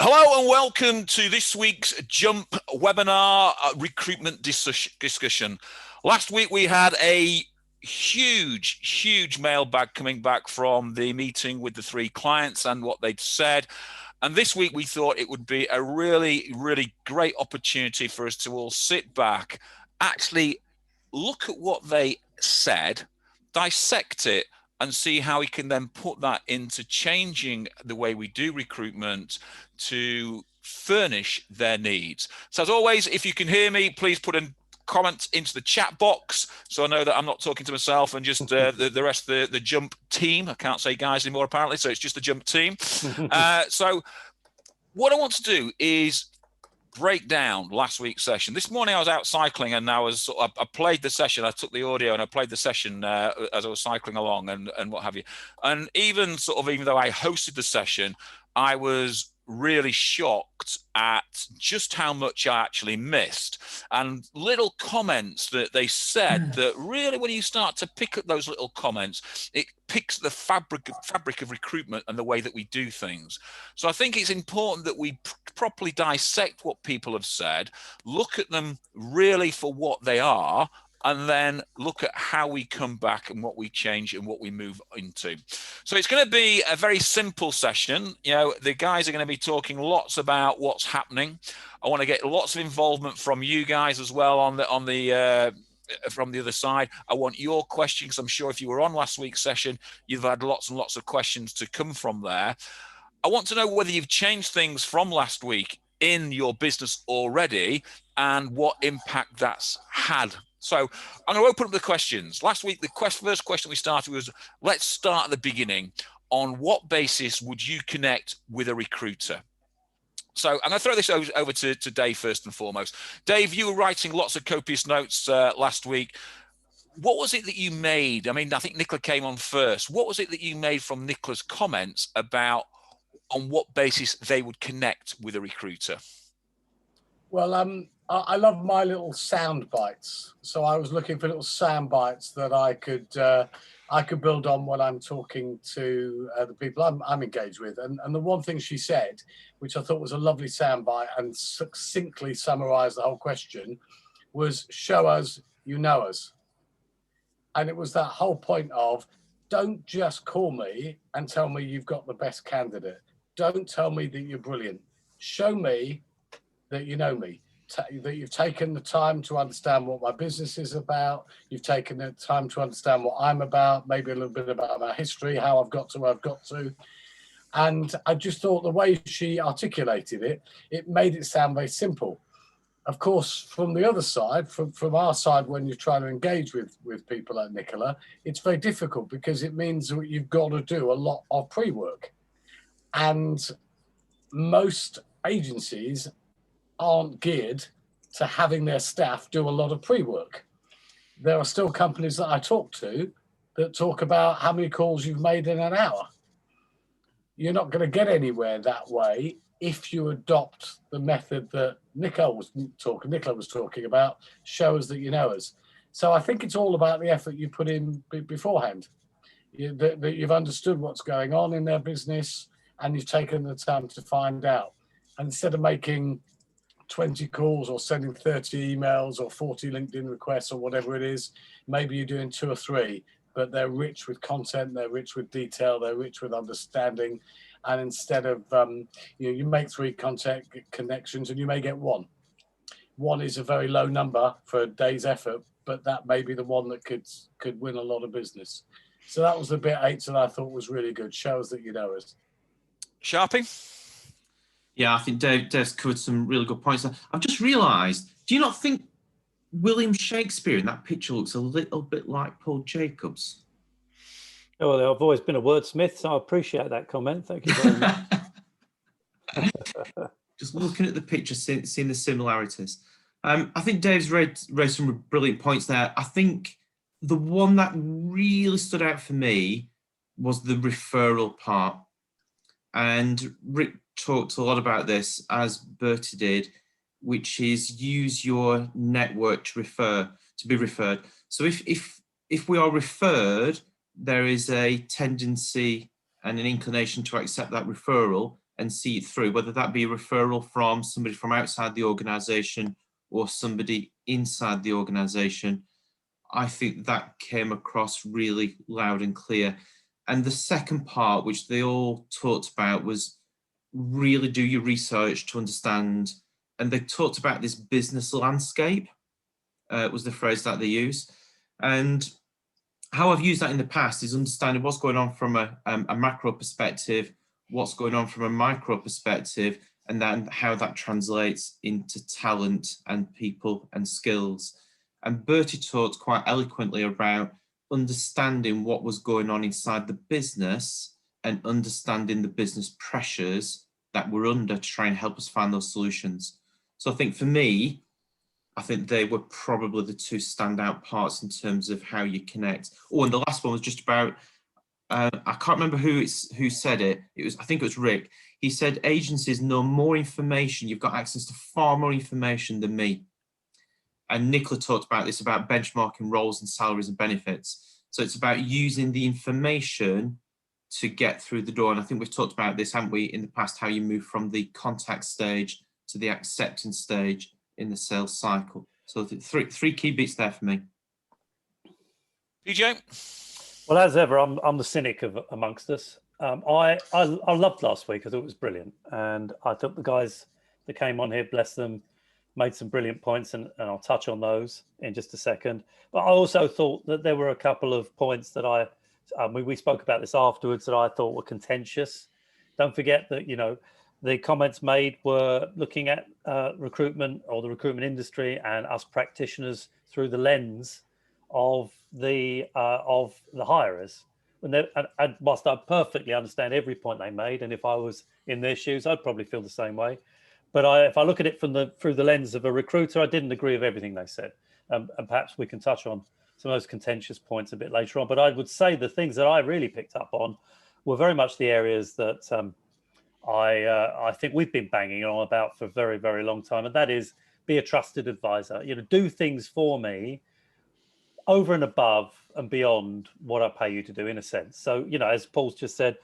Hello and welcome to this week's Jump webinar recruitment discussion. Last week we had a huge mailbag coming back from the meeting with the 3 clients and what they'd said. And this week we thought it would be a really great opportunity for us to all sit back, actually look at what they said, dissect it, and see how we can then put that into changing the way we do recruitment to furnish their needs. So as always, if you can hear me, please put in comments into the chat box so I know that I'm not talking to myself and just the rest of the Jump team. I can't say guys anymore apparently, so it's just the Jump team. So what I want to do is break down last week's session. This morning I was out cycling and I played the session. I took the audio and I played the session as I was cycling along and what have you. And even though I hosted the session, I was really shocked at just how much I actually missed, and little comments that they said that really, when you start to pick up those little comments, it picks the fabric of recruitment and the way that we do things. So I think it's important that we properly dissect what people have said, look at them really for what they are, and then look at how we come back and what we change and what we move into. So it's going to be a very simple session. You know, the guys are going to be talking lots about what's happening. I want to get lots of involvement from you guys as well from the other side. I want your questions. I'm sure if you were on last week's session, you've had lots and lots of questions to come from there. I want to know whether you've changed things from last week in your business already and what impact that's had. So I'm going to open up the questions. Last week, the first question we started was, let's start at the beginning. On what basis would you connect with a recruiter? So I'm going to throw this over to Dave first and foremost. Dave, you were writing lots of copious notes last week. What was it that you made? I mean, I think Nicola came on first. What was it that you made from Nicola's comments about on what basis they would connect with a recruiter? Well, I love my little sound bites. So I was looking for little sound bites that I could build on when I'm talking to the people I'm engaged with. And the one thing she said, which I thought was a lovely sound bite and succinctly summarised the whole question, was show us you know us. And it was that whole point of, don't just call me and tell me you've got the best candidate. Don't tell me that you're brilliant. Show me that you know me, that you've taken the time to understand what my business is about. You've taken the time to understand what I'm about, maybe a little bit about my history, how I've got to where I've got to. And I just thought the way she articulated it, it made it sound very simple. Of course, from the other side, from our side, when you're trying to engage with people like Nicola, it's very difficult because it means that you've got to do a lot of pre-work. And most agencies aren't geared to having their staff do a lot of pre-work. There are still companies that I talk to that talk about how many calls you've made in an hour. You're not going to get anywhere that way if you adopt the method that Nicola was talking about, show us that you know us. So I think it's all about the effort you put in beforehand, that you've understood what's going on in their business and you've taken the time to find out. And instead of making 20 calls or sending 30 emails or 40 LinkedIn requests or whatever it is, maybe you're doing 2 or 3, but they're rich with content, they're rich with detail, they're rich with understanding. And instead of, you make 3 contact connections and you may get 1. 1 is a very low number for a day's effort, but that may be the one that could win a lot of business. So that was the bit 8 that I thought was really good. Shows that you know us. Sharpie? Yeah, I think Dave's covered some really good points. I've just realised, do you not think William Shakespeare in that picture looks a little bit like Paul Jacobs? Oh, well, I've always been a wordsmith, so I appreciate that comment. Thank you very much. Just looking at the picture, seeing the similarities. I think Dave's raised some brilliant points there. I think the one that really stood out for me was the referral part. And Rick talked a lot about this, as Bertie did, which is use your network to be referred. So if we are referred, there is a tendency and an inclination to accept that referral and see it through, whether that be a referral from somebody from outside the organisation or somebody inside the organisation. I think that came across really loud and clear. And the second part, which they all talked about, was really do your research to understand. And they talked about this business landscape, was the phrase that they use. And how I've used that in the past is understanding what's going on from a macro perspective, what's going on from a micro perspective, and then how that translates into talent and people and skills. And Bertie talked quite eloquently about understanding what was going on inside the business and understanding the business pressures that we're under to try and help us find those solutions. So I think for me, I think they were probably the two standout parts in terms of how you connect. Oh, and the last one was just about, I can't remember who said it. I think it was Rick. He said agencies know more information. You've got access to far more information than me. And Nicola talked about this, about benchmarking roles and salaries and benefits. So it's about using the information to get through the door. And I think we've talked about this, haven't we, in the past, how you move from the contact stage to the acceptance stage in the sales cycle. So three key bits there for me. PJ? Well, as ever, I'm the cynic amongst us. I loved last week. I thought it was brilliant. And I thought the guys that came on here, bless them, made some brilliant points, and I'll touch on those in just a second. But I also thought that there were a couple of points that we spoke about this afterwards that I thought were contentious. Don't forget that, the comments made were looking at recruitment or the recruitment industry and us practitioners through the lens of the hirers. And whilst I perfectly understand every point they made, and if I was in their shoes, I'd probably feel the same way. But if I look at it through the lens of a recruiter, I didn't agree with everything they said. And perhaps we can touch on some of those contentious points a bit later on. But I would say the things that I really picked up on were very much the areas that I think we've been banging on about for a very, very long time. And that is, be a trusted advisor. Do things for me over and above and beyond what I pay you to do, in a sense. So, as Paul's just said,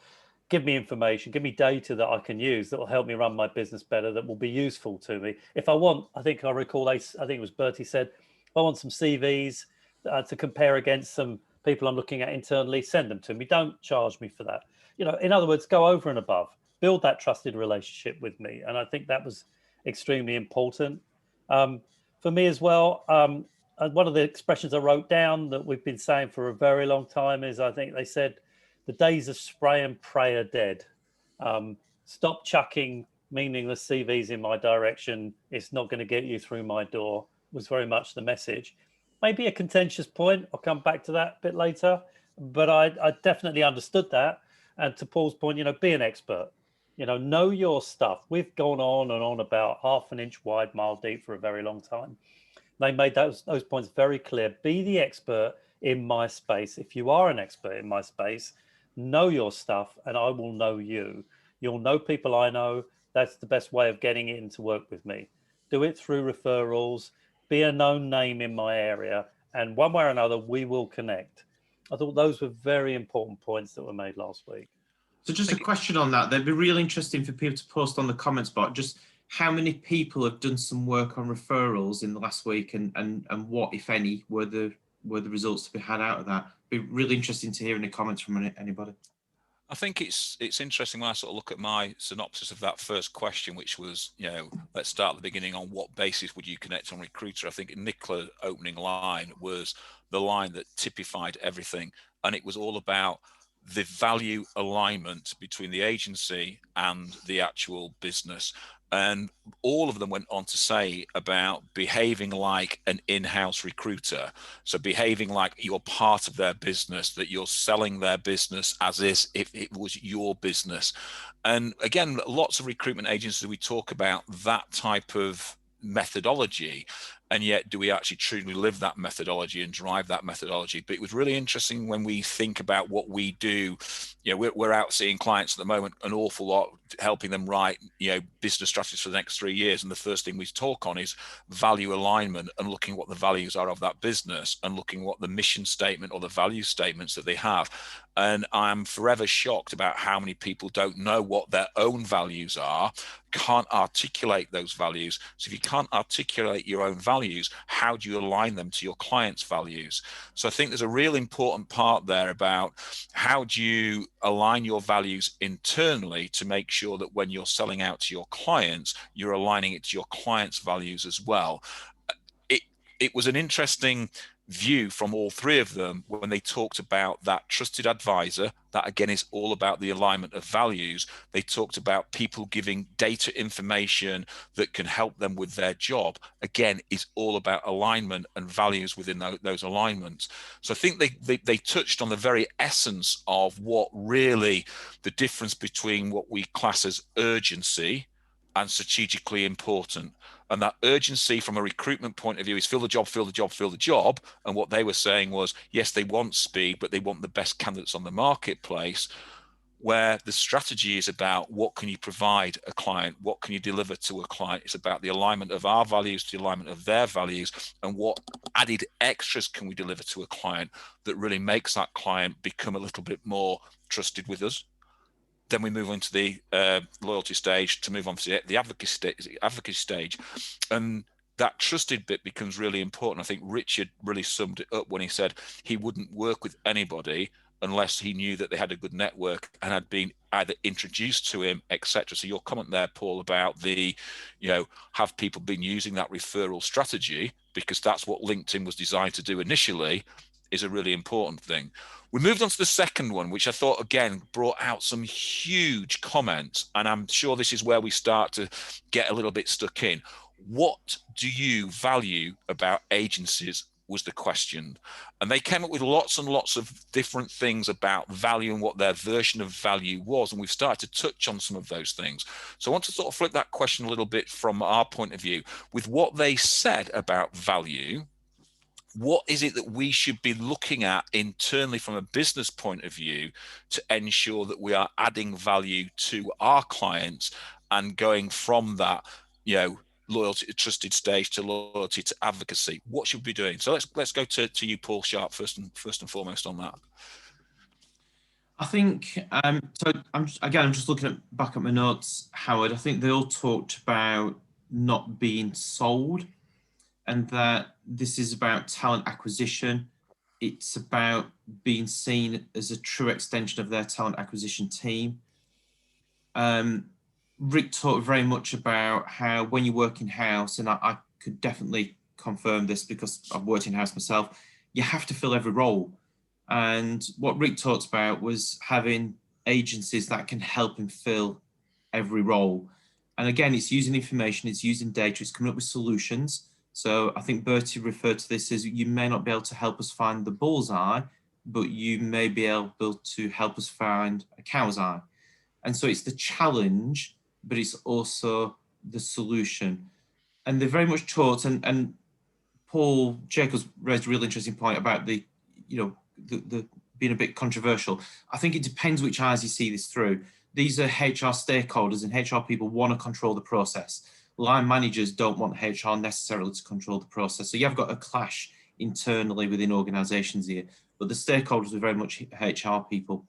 give me information, give me data that I can use that will help me run my business better, that will be useful to me. If I want, I think it was Bertie said, if I want some CVs to compare against some people I'm looking at internally, send them to me. Don't charge me for that. In other words, go over and above, build that trusted relationship with me. And I think that was extremely important. For me as well, one of the expressions I wrote down that we've been saying for a very long time is, I think they said, the days of spray and pray are dead. Stop chucking meaningless CVs in my direction. It's not going to get you through my door, was very much the message. Maybe a contentious point. I'll come back to that a bit later. But I definitely understood that. And to Paul's point, be an expert. Know your stuff. We've gone on and on about half an inch wide, mile deep for a very long time. They made those points very clear. Be the expert in my space. If you are an expert in my space, know your stuff and I will know you. You'll know people I know. That's the best way of getting in to work with me. Do it through referrals. Be a known name in my area. And one way or another, we will connect. I thought those were very important points that were made last week. So just a question on that. That'd be really interesting for people to post on the comments box. Just how many people have done some work on referrals in the last week, and what, if any, were the results to be had out of that? It'd be really interesting to hear any comments from anybody. I think it's interesting when I sort of look at my synopsis of that first question, which was, let's start at the beginning. On what basis would you connect on Recruiter? I think Nicola's opening line was the line that typified everything. And it was all about the value alignment between the agency and the actual business. And all of them went on to say about behaving like an in-house recruiter. So behaving like you're part of their business, that you're selling their business as if it was your business. And again, lots of recruitment agencies, we talk about that type of methodology, and yet do we actually truly live that methodology and drive that methodology? But it was really interesting when we think about what we do we're out seeing clients at the moment an awful lot, helping them write, business strategies for the next 3 years. And the first thing we talk on is value alignment and looking what the values are of that business and looking what the mission statement or the value statements that they have. And I'm forever shocked about how many people don't know what their own values are, can't articulate those values. So if you can't articulate your own values, how do you align them to your clients' values? So I think there's a real important part there about how do you align your values internally to make sure that when you're selling out to your clients, you're aligning it to your clients' values as well. It was an interesting view from all three of them when they talked about that trusted advisor. That again is all about the alignment of values. They talked about people giving data information that can help them with their job. Again, is all about alignment and values within those alignments. So I think they touched on the very essence of what really the difference between what we class as urgency and strategically important. And that urgency from a recruitment point of view is fill the job, fill the job, fill the job. And what they were saying was, yes, they want speed, but they want the best candidates on the marketplace. Where the strategy is about what can you provide a client, what can you deliver to a client. It's about the alignment of our values to the alignment of their values, and what added extras can we deliver to a client that really makes that client become a little bit more trusted with us. Then we move on to the loyalty stage to move on to the advocacy stage. And that trusted bit becomes really important. I think Richard really summed it up when he said he wouldn't work with anybody unless he knew that they had a good network and had been either introduced to him, etc. So your comment there, Paul, about the, have people been using that referral strategy, because that's what LinkedIn was designed to do initially, is a really important thing. We moved on to the second one, which I thought, again, brought out some huge comments. And I'm sure this is where we start to get a little bit stuck in. What do you value about agencies was the question. And they came up with lots and lots of different things about value and what their version of value was. And we've started to touch on some of those things. So I want to sort of flip that question a little bit from our point of view. With what they said about value, what is it that we should be looking at internally from a business point of view to ensure that we are adding value to our clients and going from that, loyalty to trusted stage to loyalty to advocacy? What should we be doing? So let's go to you, Paul Sharp, first and foremost on that. I think so. I'm just looking back at my notes, Howard. I think they all talked about not being sold, and that this is about talent acquisition. It's about being seen as a true extension of their talent acquisition team. Rick talked very much about how when you work in-house, and I could definitely confirm this because I've worked in-house myself, you have to fill every role. And what Rick talked about was having agencies that can help him fill every role. And again, it's using information, it's using data, it's coming up with solutions. So I think Bertie referred to this as, you may not be able to help us find the bullseye, but you may be able to help us find a cow's eye. And so it's the challenge, but it's also the solution. And they're very much taught, and Paul Jacobs raised a really interesting point about the being a bit controversial. I think it depends which eyes you see this through. These are HR stakeholders, and HR people want to control the process. Line managers don't want HR necessarily to control the process. So you've got a clash internally within organizations here, but the stakeholders are very much HR people.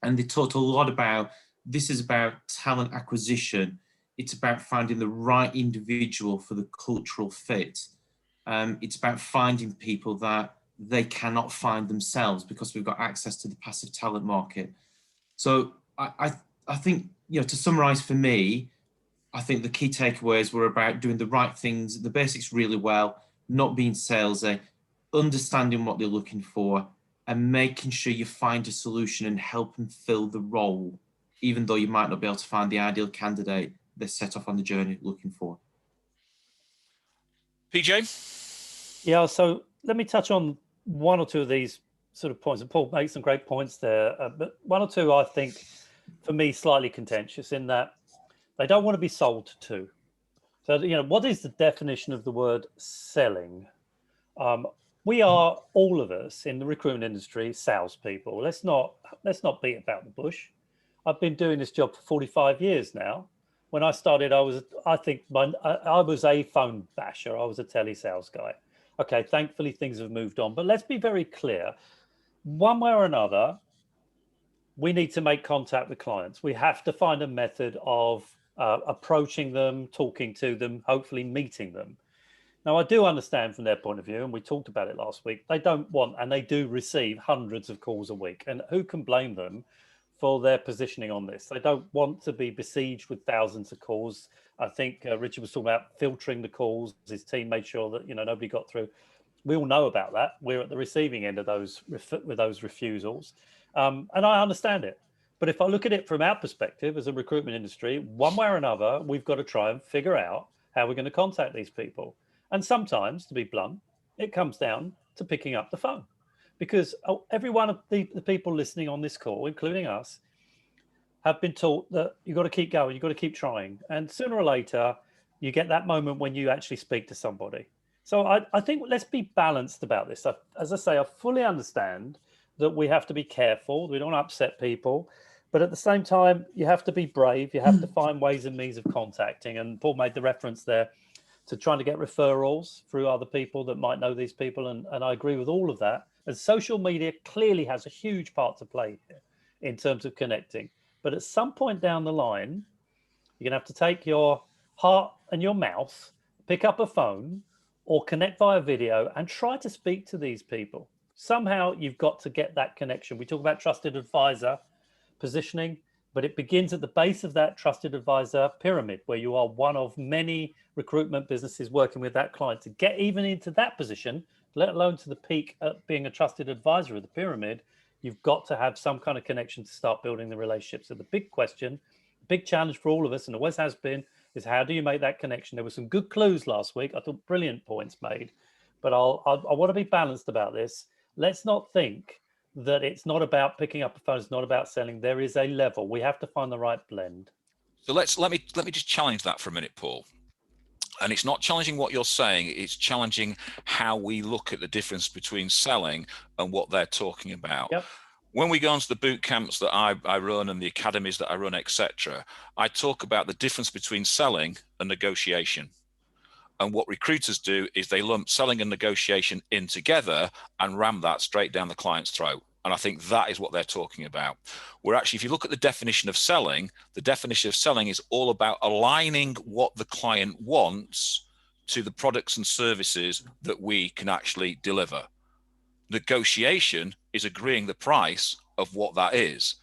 And they talked a lot about, this is about talent acquisition. It's about finding the right individual for the cultural fit. It's about finding people that they cannot find themselves because we've got access to the passive talent market. So I think, to summarize for me, I think the key takeaways were about doing the right things, the basics really well, not being salesy, understanding what they're looking for, and making sure you find a solution and help them fill the role, even though you might not be able to find the ideal candidate they set off on the journey looking for. PJ? Yeah, so let me touch on one or two of these sort of points. And Paul makes some great points there, but one or two I think, for me, slightly contentious in that they don't want to be sold to. So, what is the definition of the word selling? What we are, all of us in the recruitment industry, salespeople. Let's not beat about the bush. I've been doing this job for 45 years now. When I started, I was a phone basher. I was a telesales guy. Okay, thankfully things have moved on, but let's be very clear. One way or another, we need to make contact with clients. We have to find a method of approaching them, talking to them, hopefully meeting them. Now, I do understand from their point of view, and we talked about it last week, they don't want, and they do receive hundreds of calls a week. And who can blame them for their positioning on this? They don't want to be besieged with thousands of calls. I think Richard was talking about filtering the calls. His team made sure that, nobody got through. We all know about that. We're at the receiving end of those with those refusals. And I understand it. But if I look at it from our perspective as a recruitment industry, one way or another, we've got to try and figure out how we're going to contact these people. And sometimes, to be blunt, it comes down to picking up the phone. Because every one of the people listening on this call, including us, have been taught that you've got to keep going, you've got to keep trying. And sooner or later, you get that moment when you actually speak to somebody. So I think let's be balanced about this. As I say, I fully understand that we have to be careful. We don't upset people. But at the same time, you have to be brave. You have to find ways and means of contacting. And Paul made the reference there to trying to get referrals through other people that might know these people. And I agree with all of that. And social media clearly has a huge part to play here in terms of connecting. But at some point down the line, you're going to have to take your heart and your mouth, pick up a phone or connect via video and try to speak to these people. Somehow you've got to get that connection. We talk about trusted advisor positioning, but it begins at the base of that trusted advisor pyramid, where you are one of many recruitment businesses working with that client. To get even into that position, let alone to the peak at being a trusted advisor of the pyramid, you've got to have some kind of connection to start building the relationship. So the big question, big challenge for all of us, and always has been, is how do you make that connection? There were some good clues last week. I thought brilliant points made, but I want to be balanced about this. Let's not think that it's not about picking up a phone. It's not about selling. There is a level. We have to find the right blend. So let me just challenge that for a minute, Paul. And it's not challenging what you're saying. It's challenging how we look at the difference between selling and what they're talking about. Yep. When we go onto the boot camps that I run and the academies that I run, etc., I talk about the difference between selling and negotiation. And what recruiters do is they lump selling and negotiation in together and ram that straight down the client's throat. And I think that is what they're talking about. Where actually, if you look at the definition of selling is all about aligning what the client wants to the products and services that we can actually deliver. Negotiation is agreeing the price of what that is.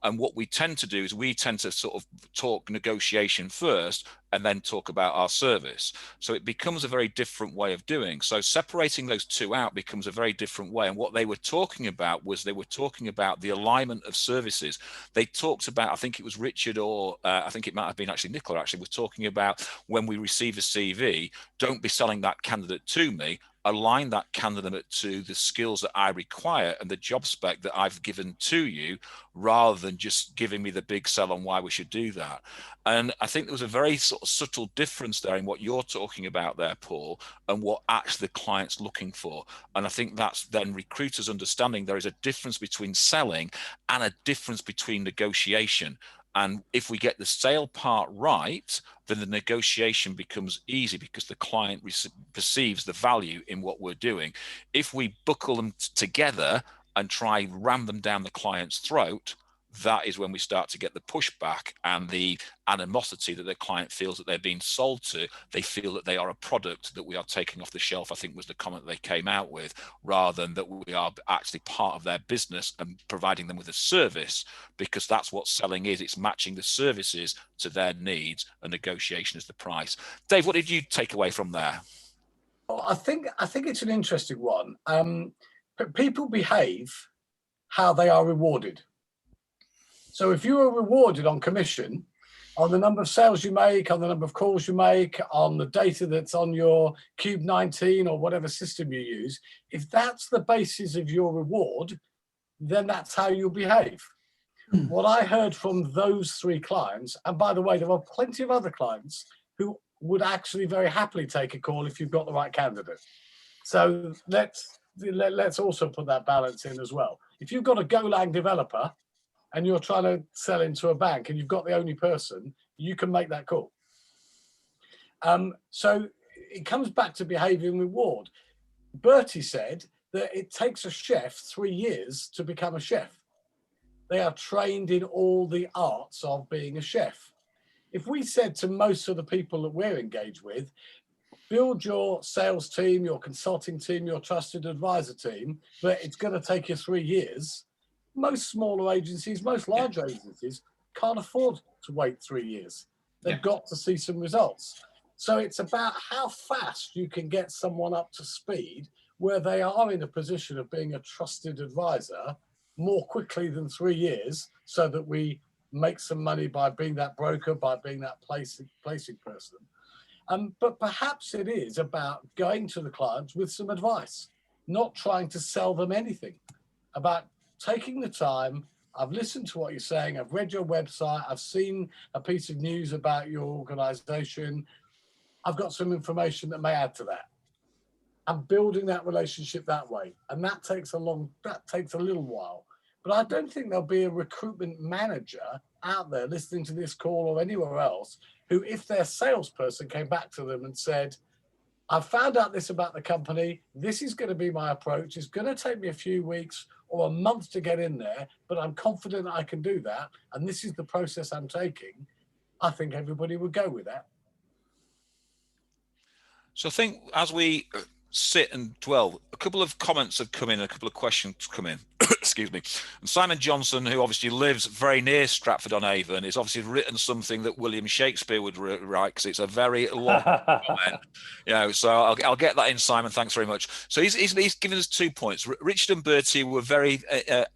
And what we tend to do is we tend to sort of talk negotiation first and then talk about our service. So it becomes a very different way of doing. So separating those two out becomes a very different way. And what they were talking about was they were talking about the alignment of services. They talked about, I think it was Richard or I think it might have been actually Nicola actually was talking about when we receive a CV, don't be selling that candidate to me. Align that candidate to the skills that I require and the job spec that I've given to you, rather than just giving me the big sell on why we should do that. And I think there was a very sort of subtle difference there in what you're talking about there, Paul, and what actually the client's looking for. And I think that's then recruiters understanding there is a difference between selling and a difference between negotiation. And if we get the sale part right, then the negotiation becomes easy because the client perceives the value in what we're doing. If we buckle them together and try ram them down the client's throat, that is when we start to get the pushback and the animosity that the client feels that they're being sold to. They feel that they are a product that we are taking off the shelf, I think was the comment they came out with, rather than that we are actually part of their business and providing them with a service, because that's what selling is. It's matching the services to their needs, and negotiation is the price. Dave, what did you take away from there? Well, I think it's an interesting one. People behave how they are rewarded. So if you are rewarded on commission, on the number of sales you make, on the number of calls you make, on the data that's on your Cube 19 or whatever system you use, if that's the basis of your reward, then that's how you'll behave. What I heard from those three clients, and by the way, there are plenty of other clients who would actually very happily take a call if you've got the right candidate. So let's let's also put that balance in as well. If you've got a Golang developer and you're trying to sell into a bank and you've got the only person, you can make that call. So it comes back to behavior and reward. Bertie said that it takes a chef 3 years to become a chef. They are trained in all the arts of being a chef. If we said to most of the people that we're engaged with, build your sales team, your consulting team, your trusted advisor team, but it's going to take you 3 years, most smaller agencies, most larger agencies can't afford to wait 3 years. They've got to see some results. So it's about how fast you can get someone up to speed where they are in a position of being a trusted advisor more quickly than 3 years, so that we make some money by being that broker, by being that placing person. But perhaps it is about going to the clients with some advice, not trying to sell them anything, about taking the time. I've listened to what you're saying. I've read your website. I've seen a piece of news about your organization. I've got some information that may add to that. I'm building that relationship that way. And that takes a little while. But I don't think there'll be a recruitment manager out there listening to this call or anywhere else who, if their salesperson came back to them and said, I found out this about the company, this is going to be my approach, it's going to take me a few weeks or a month to get in there, but I'm confident I can do that, and this is the process I'm taking, I think everybody would go with that. So I think as we sit and dwell, a couple of comments have come in, a couple of questions come in. Excuse me. And Simon Johnson, who obviously lives very near Stratford-on-Avon, is obviously written something that William Shakespeare would write, because it's a very long comment. So I'll get that in, Simon. Thanks very much. So he's given us 2 points. Richard and Bertie were very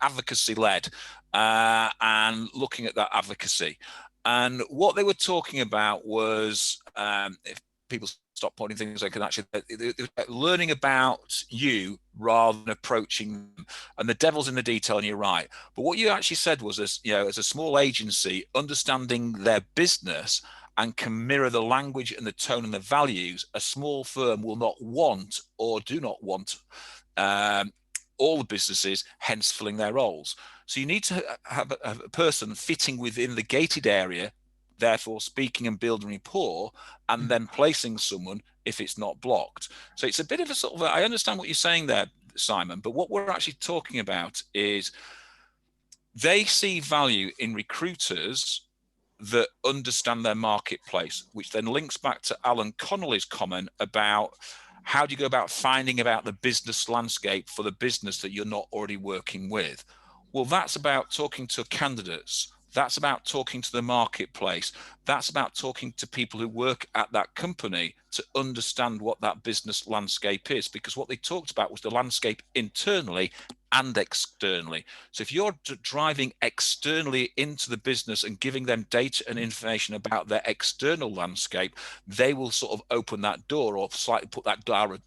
advocacy-led and looking at that advocacy. And what they were talking about was, if people stop pointing things, they can actually learning about you rather than approaching them. And the devil's in the detail, and you're right. But what you actually said was, as a small agency, understanding their business and can mirror the language and the tone and the values, a small firm will not want or do not want all the businesses, hence filling their roles. So you need to have a person fitting within the gated area, therefore speaking and building rapport, and then placing someone if it's not blocked. So it's a bit of a sort of, I understand what you're saying there, Simon, but what we're actually talking about is they see value in recruiters that understand their marketplace, which then links back to Alan Connolly's comment about how do you go about finding about the business landscape for the business that you're not already working with. Well, that's about talking to candidates. That's about talking to the marketplace. That's about talking to people who work at that company to understand what that business landscape is, because what they talked about was the landscape internally and externally. So if you're driving externally into the business and giving them data and information about their external landscape, they will sort of open that door, or slightly put that door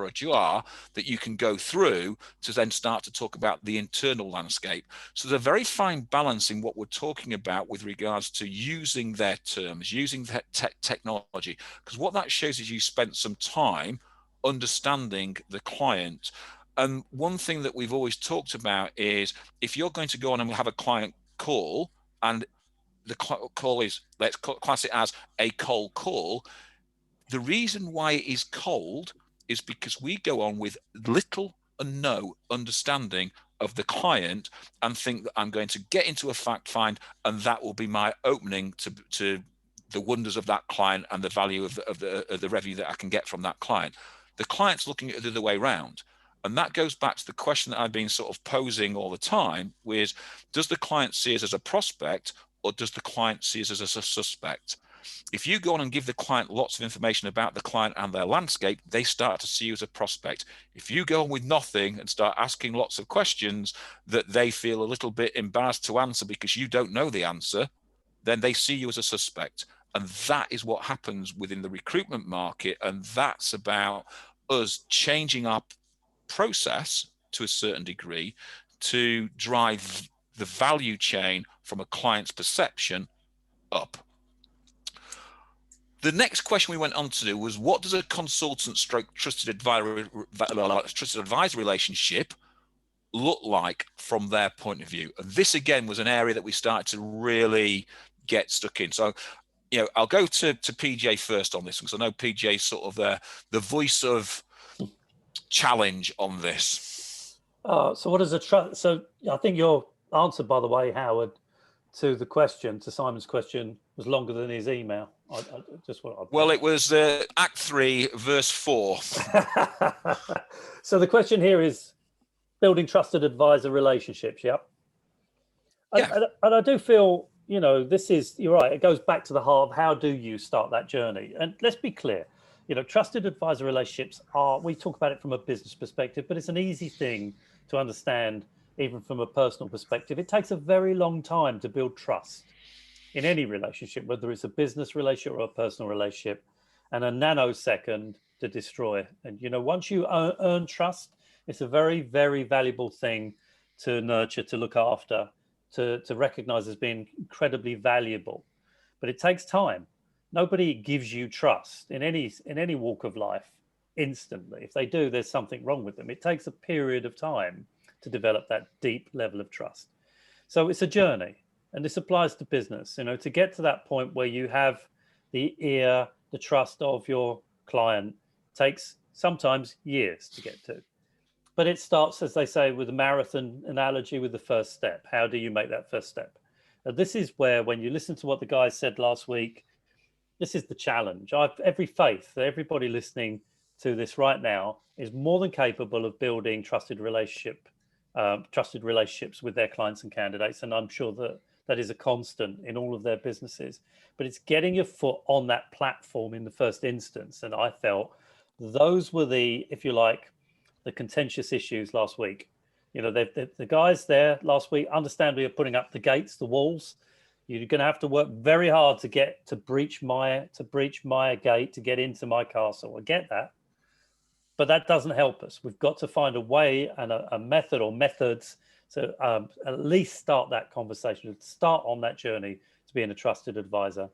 ajar that you can go through to then start to talk about the internal landscape. So there's a very fine balance in what we're talking about with regards to using their terms, using that technology, because what that shows is you spent some time understanding the client. And one thing that we've always talked about is, if you're going to go on and have a client call, and the call is, let's class it as a cold call, the reason why it is cold is because we go on with little and no understanding of the client and think that I'm going to get into a fact find, and that will be my opening to the wonders of that client and the value of the revenue that I can get from that client. The client's looking at it the other way around. And that goes back to the question that I've been sort of posing all the time, which is, does the client see us as a prospect, or does the client see us as a suspect? If you go on and give the client lots of information about the client and their landscape, they start to see you as a prospect. If you go on with nothing and start asking lots of questions that they feel a little bit embarrassed to answer because you don't know the answer, then they see you as a suspect. And that is what happens within the recruitment market. And that's about us changing our process to a certain degree to drive the value chain from a client's perception up. The next question we went on to do was, what does a consultant stroke trusted advisor relationship look like from their point of view? And this again was an area that we started to really get stuck in. So, you know, I'll go to PJ first on this, because I know PJ is sort of the voice of challenge on this. So what is a trust? So I think your answer, by the way, Howard, to the question, to Simon's question, was longer than his email. Well, it was Act 3, verse 4. So the question here is building trusted advisor relationships. Yep. Yeah. And I do feel, you know, this is, you're right, it goes back to the heart of how do you start that journey? And let's be clear, you know, trusted advisor relationships we talk about it from a business perspective, but it's an easy thing to understand even from a personal perspective. It takes a very long time to build trust in any relationship, whether it's a business relationship or a personal relationship, and a nanosecond to destroy. And, you know, once you earn trust, it's a very, very valuable thing to nurture, to look after, to recognize as being incredibly valuable. But it takes time. Nobody gives you trust in any walk of life instantly. If they do, there's something wrong with them. It takes a period of time to develop that deep level of trust. So it's a journey, and this applies to business. You know, to get to that point where you have the ear, the trust of your client takes sometimes years to get to. But it starts, as they say, with a marathon analogy, with the first step. How do you make that first step? And this is where, when you listen to what the guys said last week, this is the challenge. I've every faith that everybody listening to this right now is more than capable of building trusted relationships with their clients and candidates. And I'm sure that that is a constant in all of their businesses. But it's getting your foot on that platform in the first instance. And I felt those were the, if you like, the contentious issues last week. You know, the guys there last week, understandably, are putting up the gates, the walls. You're going to have to work very hard to breach my gate, to get into my castle. I get that, but that doesn't help us. We've got to find a way and a method or methods to at least start that conversation, to start on that journey to being a trusted advisor. I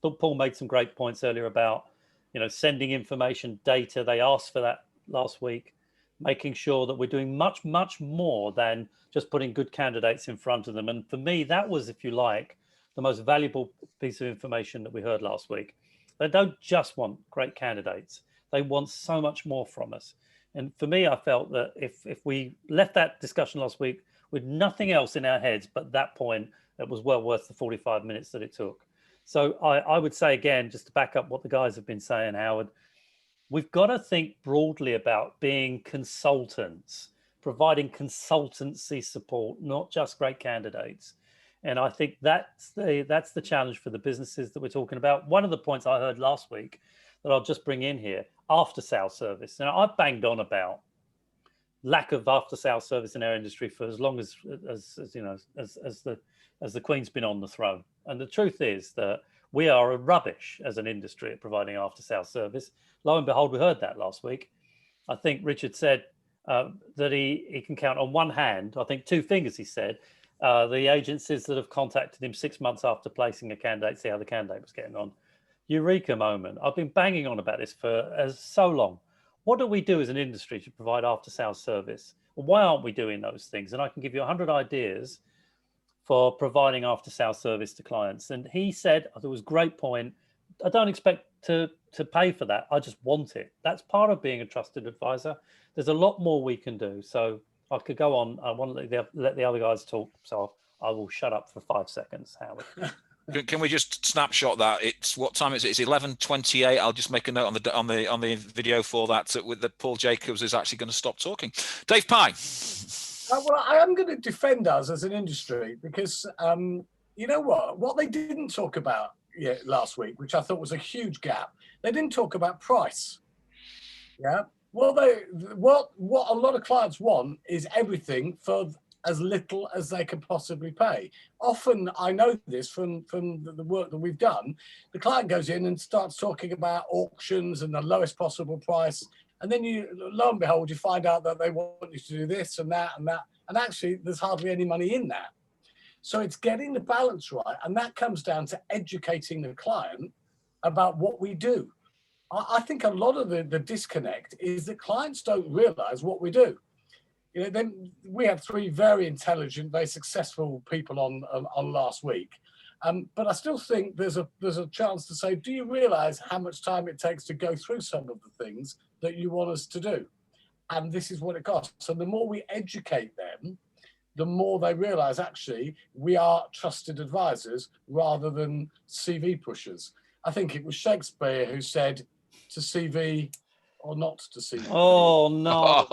thought Paul made some great points earlier about, you know, sending information, data. They asked for that last week. Making sure that we're doing much, much more than just putting good candidates in front of them. And for me, that was, if you like, the most valuable piece of information that we heard last week. They don't just want great candidates. They want so much more from us. And for me, I felt that if we left that discussion last week with nothing else in our heads but that point, it was well worth the 45 minutes that it took. So I would say, again, just to back up what the guys have been saying, Howard, we've got to think broadly about being consultants, providing consultancy support, not just great candidates. And I think that's the challenge for the businesses that we're talking about. One of the points I heard last week that I'll just bring in here, after sales service. Now, I've banged on about lack of after sales service in our industry for as long as you know, as the Queen's been on the throne. And the truth is that we are rubbish as an industry at providing after sales service. Lo and behold, we heard that last week. I think Richard said that he can count on one hand, I think 2 fingers, he said, the agencies that have contacted him 6 months after placing a candidate, see how the candidate was getting on. Eureka moment. I've been banging on about this for so long. What do we do as an industry to provide after sales service? Why aren't we doing those things? And I can give you 100 ideas for providing after sales service to clients. And he said, I thought it was a great point, I don't expect to pay for that. I just want it. That's part of being a trusted advisor. There's a lot more we can do. So I could go on. I want to let the other guys talk. So I will shut up for 5 seconds, Howard. Can we just snapshot that? It's what time is it? It's 11:28. I'll just make a note on the video for that. With that, Paul Jacobs is actually going to stop talking. Dave Pye. Well, I am going to defend us as an industry because you know what they didn't talk about last week, which I thought was a huge gap. They didn't talk about price. Yeah. Well, what a lot of clients want is everything for as little as they can possibly pay. Often, I know this from the work that we've done, the client goes in and starts talking about auctions and the lowest possible price. And then lo and behold, you find out that they want you to do this and that and that. And actually, there's hardly any money in that. So it's getting the balance right. And that comes down to educating the client about what we do. I think a lot of the disconnect is that clients don't realize what we do. Then we had 3 very intelligent, very successful people on last week. But I still think there's a chance to say, do you realize how much time it takes to go through some of the things that you want us to do? And this is what it costs. So the more we educate them, the more they realize, actually, we are trusted advisors rather than CV pushers. I think it was Shakespeare who said, to CV or not to CV. Oh no!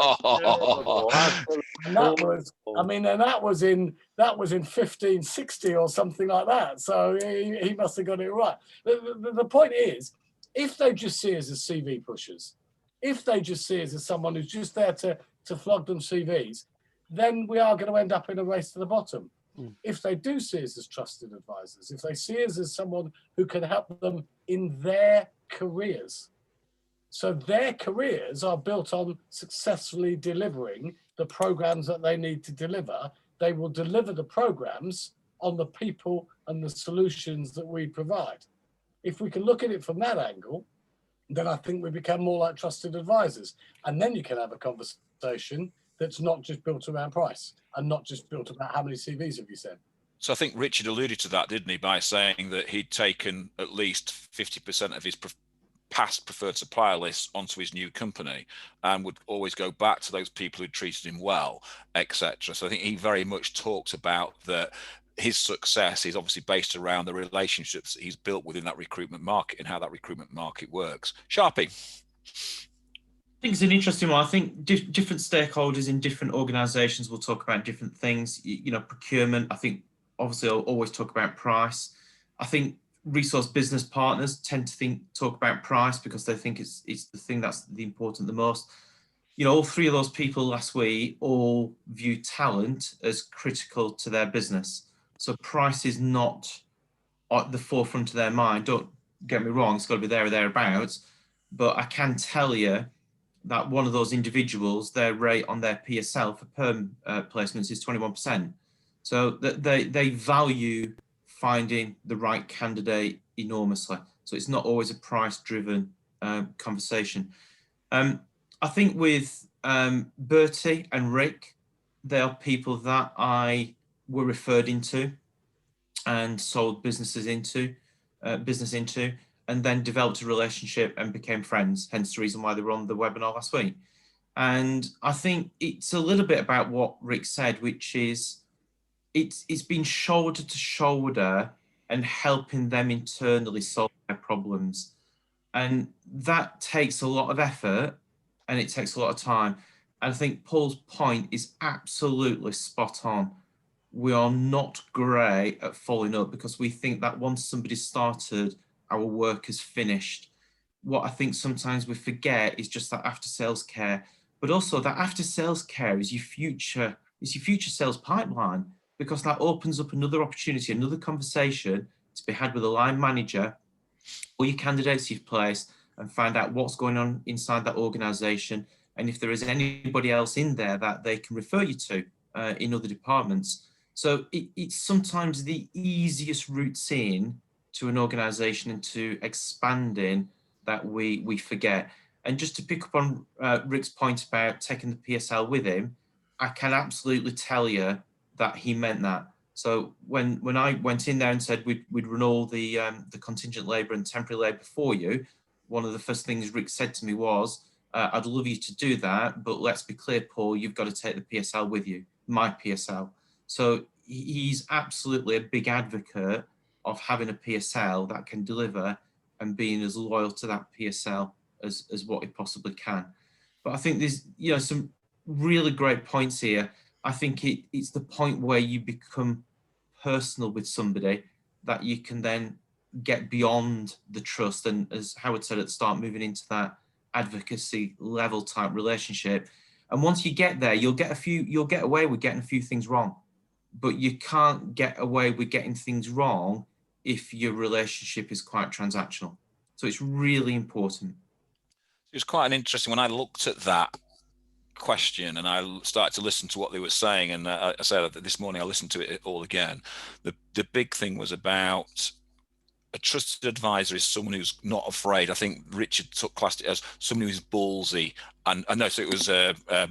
And that was, I mean, and that was in 1560 or something like that. So he must have got it right. The point is, if they just see us as CV pushers, if they just see us as someone who's just there to flog them CVs, then we are going to end up in a race to the bottom. If they do see us as trusted advisors, if they see us as someone who can help them in their careers, so their careers are built on successfully delivering the programs that they need to deliver, they will deliver the programs on the people and the solutions that we provide. If we can look at it from that angle, then I think we become more like trusted advisors. And then you can have a conversation that's not just built around price and not just built about how many CVs have you sent. So I think Richard alluded to that, didn't he, by saying that he'd taken at least 50% of his past preferred supplier lists onto his new company and would always go back to those people who treated him well, etc. So I think he very much talks about that his success is obviously based around the relationships that he's built within that recruitment market and how that recruitment market works. Sharpie. I think it's an interesting one. I think different stakeholders in different organizations will talk about different things. Procurement, I think obviously I'll always talk about price. I think resource business partners tend to talk about price because they think it's the thing that's the important the most. All 3 of those people last week all view talent as critical to their business. So price is not at the forefront of their mind. Don't get me wrong, it's got to be there or thereabouts. But I can tell you that one of those individuals, their rate on their PSL for perm placements is 21%. So they value finding the right candidate enormously. So it's not always a price-driven conversation. I think with Bertie and Rick, they are people that I were referred into and sold business into, and then developed a relationship and became friends, hence the reason why they were on the webinar last week. And I think it's a little bit about what Rick said, which is it's been shoulder to shoulder and helping them internally solve their problems. And that takes a lot of effort and it takes a lot of time. And I think Paul's point is absolutely spot on. We are not great at following up because we think that once somebody's started, our work is finished. What I think sometimes we forget is just that after sales care, but also that after sales care is your future sales pipeline, because that opens up another opportunity, another conversation to be had with a line manager or your candidates you've placed and find out what's going on inside that organization. And if there is anybody else in there that they can refer you to in other departments. So it's sometimes the easiest routes in to an organization and to expanding that we forget. And just to pick up on Rick's point about taking the PSL with him, I can absolutely tell you that he meant that. So when I went in there and said we'd run all the contingent labour and temporary labour for you, one of the first things Rick said to me was, I'd love you to do that, but let's be clear, Paul, you've got to take the PSL with you, my PSL. So he's absolutely a big advocate of having a PSL that can deliver and being as loyal to that PSL as what he possibly can. But I think there's some really great points here. I think it's the point where you become personal with somebody that you can then get beyond the trust and, as Howard said at the start, moving into that advocacy level type relationship. And once you get there, you'll get away with getting a few things wrong, but you can't get away with getting things wrong if your relationship is quite transactional. So it's really important. It was quite an interesting when I looked at that question and I started to listen to what they were saying, and I said that this morning I listened to it all again. The big thing was about a trusted advisor is someone who's not afraid. I think Richard classed it as someone who's ballsy. And no, so it was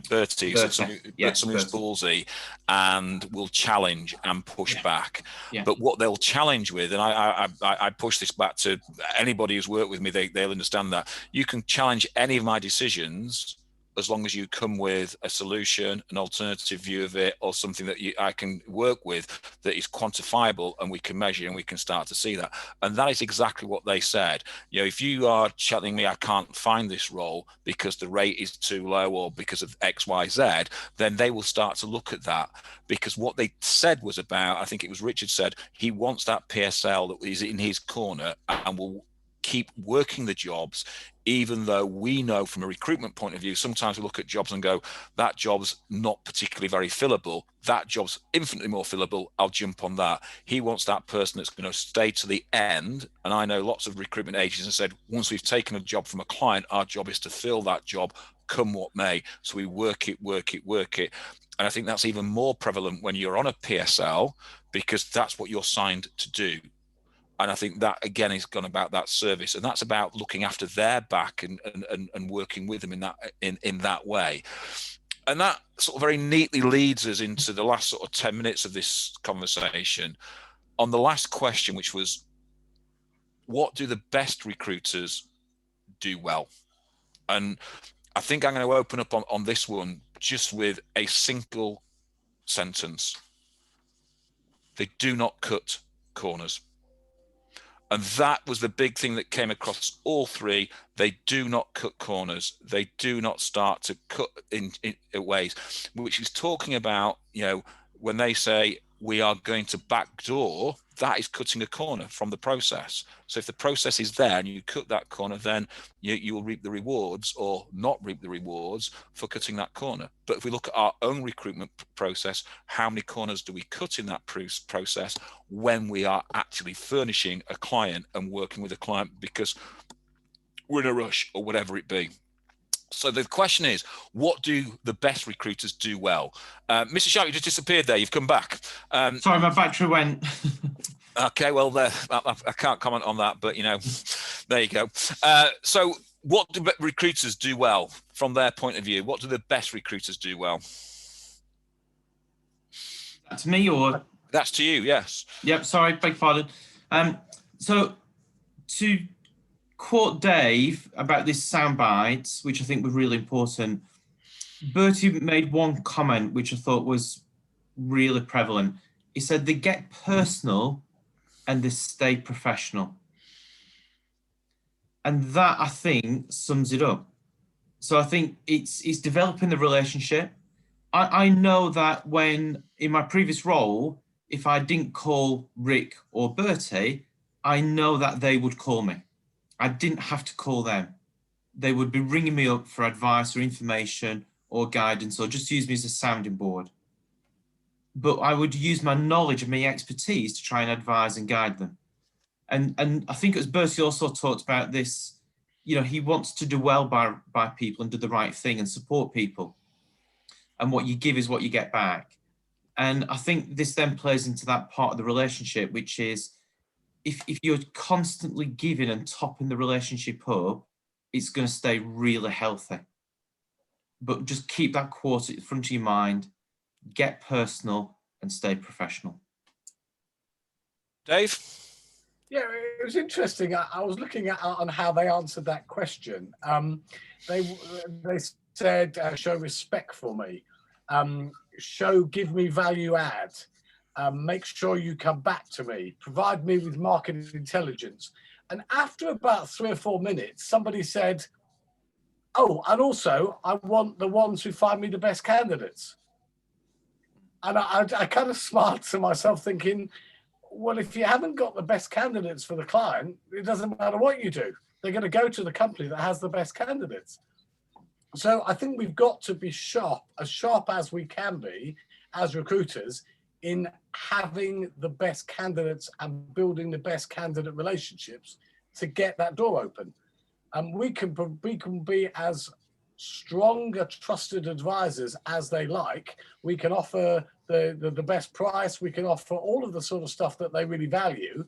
Bertie said someone who's ballsy and will challenge and push back. Yeah. But what they'll challenge with, and I push this back to anybody who's worked with me, they'll understand that you can challenge any of my decisions as long as you come with a solution, an alternative view of it, or something that I can work with that is quantifiable and we can measure and we can start to see that. And that is exactly what they said. You know, if you are telling me I can't find this role because the rate is too low or because of X, Y, Z, then they will start to look at that, because what they said was about, I think it was Richard said, he wants that PSL that is in his corner and will keep working the jobs, even though we know from a recruitment point of view, sometimes we look at jobs and go, that job's not particularly very fillable, that job's infinitely more fillable, I'll jump on that. He wants that person that's going to stay to the end. And I know lots of recruitment agencies have said, once we've taken a job from a client, our job is to fill that job come what may. So we work it. And I think that's even more prevalent when you're on a PSL, because that's what you're signed to do. And I think that, again, is gone about that service, and that's about looking after their back and working with them in that way. And that sort of very neatly leads us into the last sort of 10 minutes of this conversation on the last question, which was, what do the best recruiters do well? And I think I'm going to open up on this one just with a single sentence. They do not cut corners. And that was the big thing that came across all three. They do not cut corners. They do not start to cut in ways, which is talking about, you know, when they say we are going to backdoor, that is cutting a corner from the process. So if the process is there and you cut that corner, then you will reap the rewards or not reap the rewards for cutting that corner. But if we look at our own recruitment process, how many corners do we cut in that process when we are actually furnishing a client and working with a client because we're in a rush or whatever it be? So the question is, what do the best recruiters do well? Mr. Sharp, you just disappeared there. You've come back. Sorry, my battery went. Okay, well, I can't comment on that, but, you know, there you go. So what do recruiters do well from their point of view? What do the best recruiters do well? To me, or? That's to you, yes. Yep, sorry, beg pardon. So to quote Dave about this soundbite, which I think was really important, Bertie made one comment which I thought was really prevalent. He said they get personal and they stay professional. And that, I think, sums it up. So I think it's developing the relationship. I know that when in my previous role, if I didn't call Rick or Bertie, I know that they would call me. I didn't have to call them. They would be ringing me up for advice or information or guidance, or just use me as a sounding board. But I would use my knowledge and my expertise to try and advise and guide them. And I think it was Bertie also talked about this, you know, he wants to do well by people and do the right thing and support people. And what you give is what you get back. And I think this then plays into that part of the relationship, which is, if you're constantly giving and topping the relationship up, it's going to stay really healthy. But just keep that quote at the front of your mind, get personal and stay professional. Dave? Yeah, it was interesting. I was looking at on how they answered that question. They said, show respect for me, give me value add. Make sure you come back to me, provide me with market intelligence. And after about 3 or 4 minutes, somebody said, oh, and also I want the ones who find me the best candidates. And I kind of smiled to myself thinking, well, if you haven't got the best candidates for the client, it doesn't matter what you do. They're going to go to the company that has the best candidates. So I think we've got to be sharp as we can be as recruiters in having the best candidates and building the best candidate relationships to get that door open. And we can be as strong, trusted advisors as they like. We can offer the best price. We can offer all of the sort of stuff that they really value.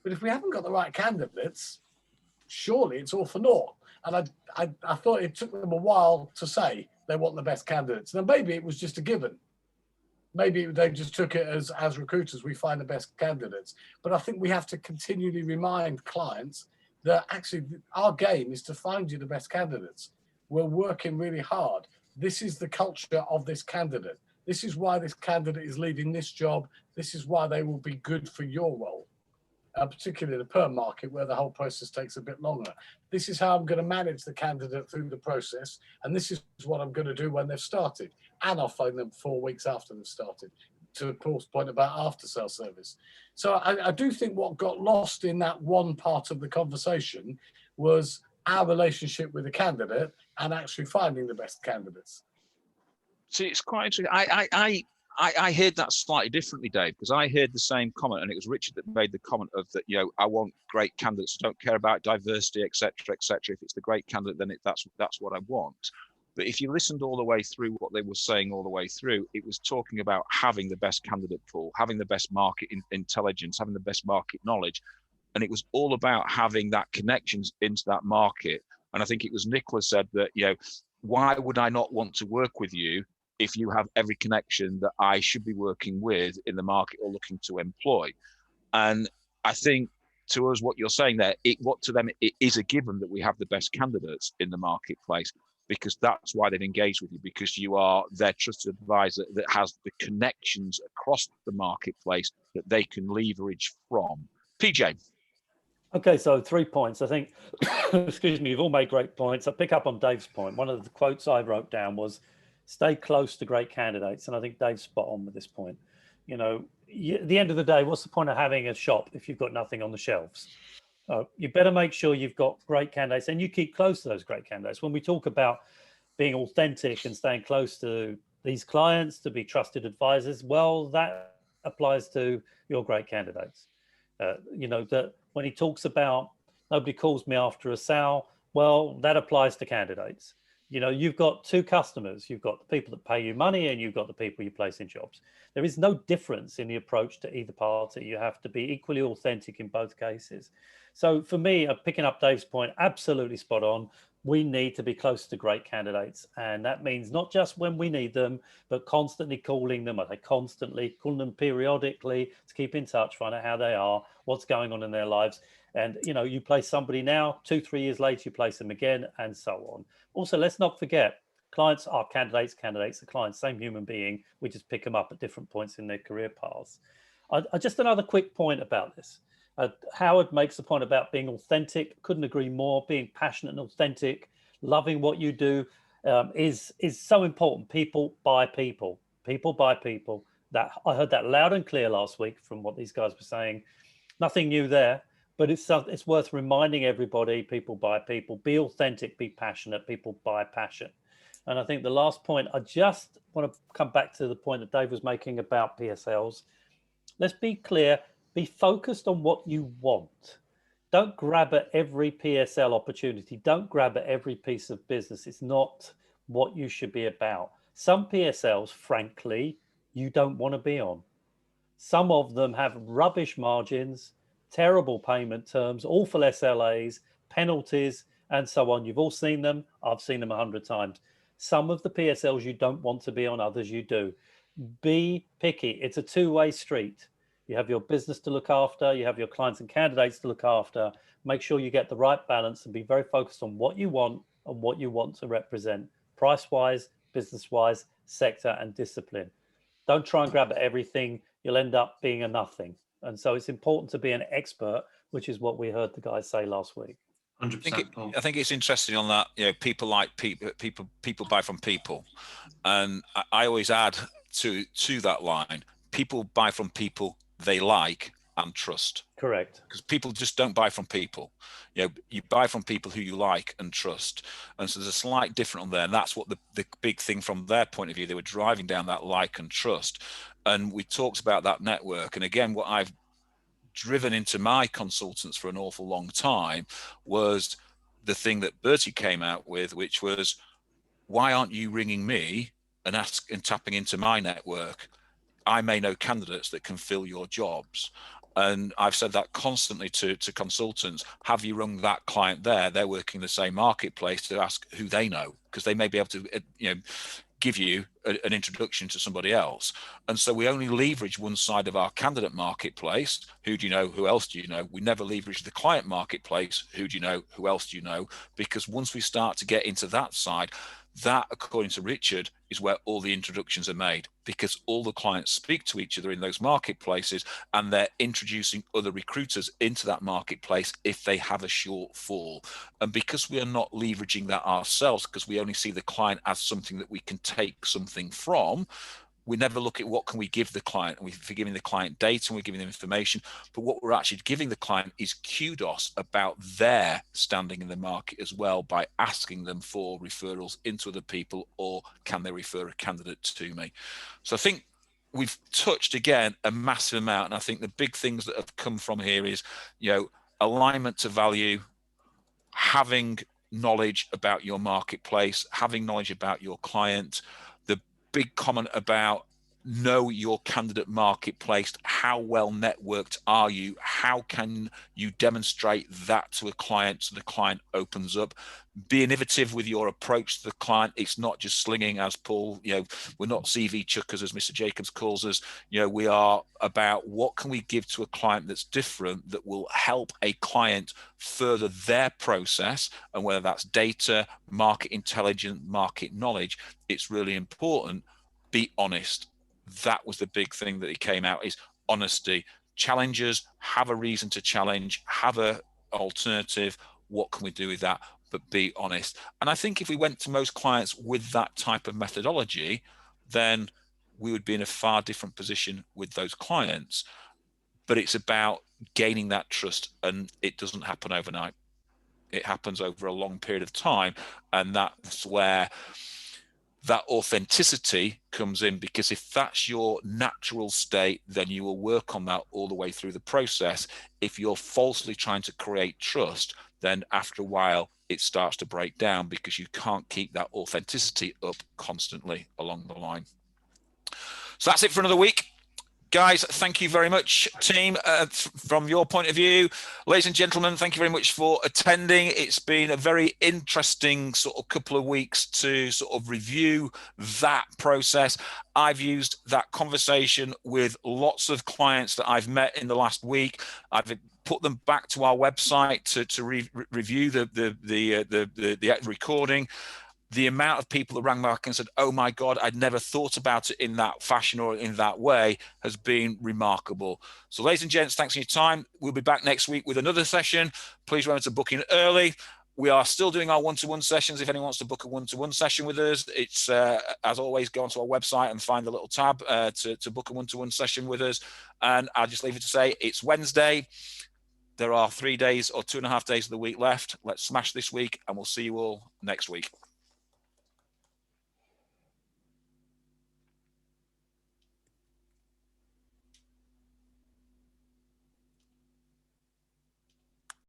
But if we haven't got the right candidates, surely it's all for naught. And I thought it took them a while to say they want the best candidates. Now, maybe it was just a given. Maybe they just took it as recruiters, we find the best candidates. But I think we have to continually remind clients that actually our game is to find you the best candidates. We're working really hard. This is the culture of this candidate. This is why this candidate is leading this job. This is why they will be good for your role, particularly the perm market where the whole process takes a bit longer. This is how I'm going to manage the candidate through the process. And this is what I'm going to do when they've started. And I'll phone them 4 weeks after they've started, to Paul's point about after sale service. So I do think what got lost in that one part of the conversation was our relationship with the candidate and actually finding the best candidates. See, it's quite interesting. I heard that slightly differently, Dave, because I heard the same comment, and it was Richard that made the comment of that, I want great candidates, don't care about diversity, etc., etc. If it's the great candidate, then that's what I want. But if you listened all the way through what they were saying all the way through, it was talking about having the best candidate pool, having the best market intelligence, having the best market knowledge. And it was all about having that connections into that market. And I think it was Nicholas said that, why would I not want to work with you if you have every connection that I should be working with in the market or looking to employ? And I think to us, what you're saying there, to them, it is a given that we have the best candidates in the marketplace, because that's why they've engaged with you, because you are their trusted advisor that has the connections across the marketplace that they can leverage from. PJ. Okay, so 3 points. I think, excuse me, you've all made great points. I pick up on Dave's point. One of the quotes I wrote down was, stay close to great candidates. And I think Dave's spot on with this point. At the end of the day, what's the point of having a shop if you've got nothing on the shelves? You better make sure you've got great candidates and you keep close to those great candidates. When we talk about being authentic and staying close to these clients to be trusted advisors, well, that applies to your great candidates. That when he talks about nobody calls me after a sale, well, that applies to candidates. You've got two customers. You've got the people that pay you money and you've got the people you place in jobs. There is no difference in the approach to either party. You have to be equally authentic in both cases. So for me, picking up Dave's point, absolutely spot on. We need to be close to great candidates. And that means not just when we need them, but constantly calling them. I say constantly, calling them periodically to keep in touch, find out how they are, what's going on in their lives. And, you place somebody now, 2-3 years later, you place them again, and so on. Also, let's not forget, clients are candidates are clients, same human being. We just pick them up at different points in their career paths. Just another quick point about this. Howard makes the point about being authentic. Couldn't agree more. Being passionate and authentic, loving what you do is so important. People buy people. People buy people. That I heard that loud and clear last week from what these guys were saying. Nothing new there, but it's worth reminding everybody. People buy people. Be authentic. Be passionate. People buy passion. And I think the last point, I just want to come back to the point that Dave was making about PSLs. Let's be clear. Be focused on what you want. Don't grab at every PSL opportunity. Don't grab at every piece of business. It's not what you should be about. Some PSLs, frankly, you don't want to be on. Some of them have rubbish margins, terrible payment terms, awful SLAs, penalties, and so on. You've all seen them. I've seen them 100 times. Some of the PSLs you don't want to be on, others you do. Be picky. It's a two-way street. You have your business to look after. You have your clients and candidates to look after. Make sure you get the right balance and be very focused on what you want and what you want to represent, price-wise, business-wise, sector, and discipline. Don't try and grab at everything. You'll end up being a nothing. And so it's important to be an expert, which is what we heard the guys say last week. 100%. I think it's interesting on that. People like people. People buy from people, and I always add to that line: people buy from people they like and trust. Correct. Because people just don't buy from people. You buy from people who you like and trust. And so there's a slight difference on there. And that's what the big thing from their point of view, they were driving down that like and trust. And we talked about that network. And again, what I've driven into my consultants for an awful long time was the thing that Bertie came out with, which was, why aren't you ringing me and tapping into my network? I may know candidates that can fill your jobs. And I've said that constantly to consultants. Have you rung that client there? They're working the same marketplace to ask who they know, because they may be able to, give you an introduction to somebody else. And so we only leverage one side of our candidate marketplace. Who do you know? Who else do you know? We never leverage the client marketplace. Who do you know? Who else do you know? Because once we start to get into that side, that, according to Richard, is where all the introductions are made, because all the clients speak to each other in those marketplaces, and they're introducing other recruiters into that marketplace if they have a shortfall. And because we are not leveraging that ourselves, because we only see the client as something that we can take something from, we never look at what can we give the client. And we're giving the client data and we're giving them information, but what we're actually giving the client is kudos about their standing in the market as well, by asking them for referrals into other people, or can they refer a candidate to me. So I think we've touched, again, a massive amount. And I think the big things that have come from here is, alignment to value, having knowledge about your marketplace, having knowledge about your client. The big comment about know your candidate marketplace. How well networked are you? How can you demonstrate that to a client so the client opens up? Be innovative with your approach to the client. It's not just slinging, as Paul, we're not CV chuckers, as Mr. Jacobs calls us. We are about what can we give to a client that's different, that will help a client further their process. And whether that's data, market intelligence, market knowledge, it's really important. Be honest. That was the big thing that it came out, is honesty. Challengers have a reason to challenge, have a alternative. What can we do with that? But be honest. And I think if we went to most clients with that type of methodology, then we would be in a far different position with those clients. But it's about gaining that trust, and it doesn't happen overnight. It happens over a long period of time, and that's where that authenticity comes in, because if that's your natural state, then you will work on that all the way through the process. If you're falsely trying to create trust, then after a while it starts to break down, because you can't keep that authenticity up constantly along the line. So that's it for another week. Guys, thank you very much, team. From your point of view, ladies and gentlemen, thank you very much for attending. It's been a very interesting sort of couple of weeks to sort of review that process. I've used that conversation with lots of clients that I've met in the last week. I've put them back to our website to review the recording. The amount of people that rang back and said, oh my God, I'd never thought about it in that fashion or in that way, has been remarkable. So ladies and gents, thanks for your time. We'll be back next week with another session. Please remember to book in early. We are still doing our one-to-one sessions. If anyone wants to book a one-to-one session with us, it's, as always, go onto our website and find the little tab to book a one-to-one session with us. And I'll just leave it to say, it's Wednesday. There are 3 days or 2.5 days of the week left. Let's smash this week, and we'll see you all next week.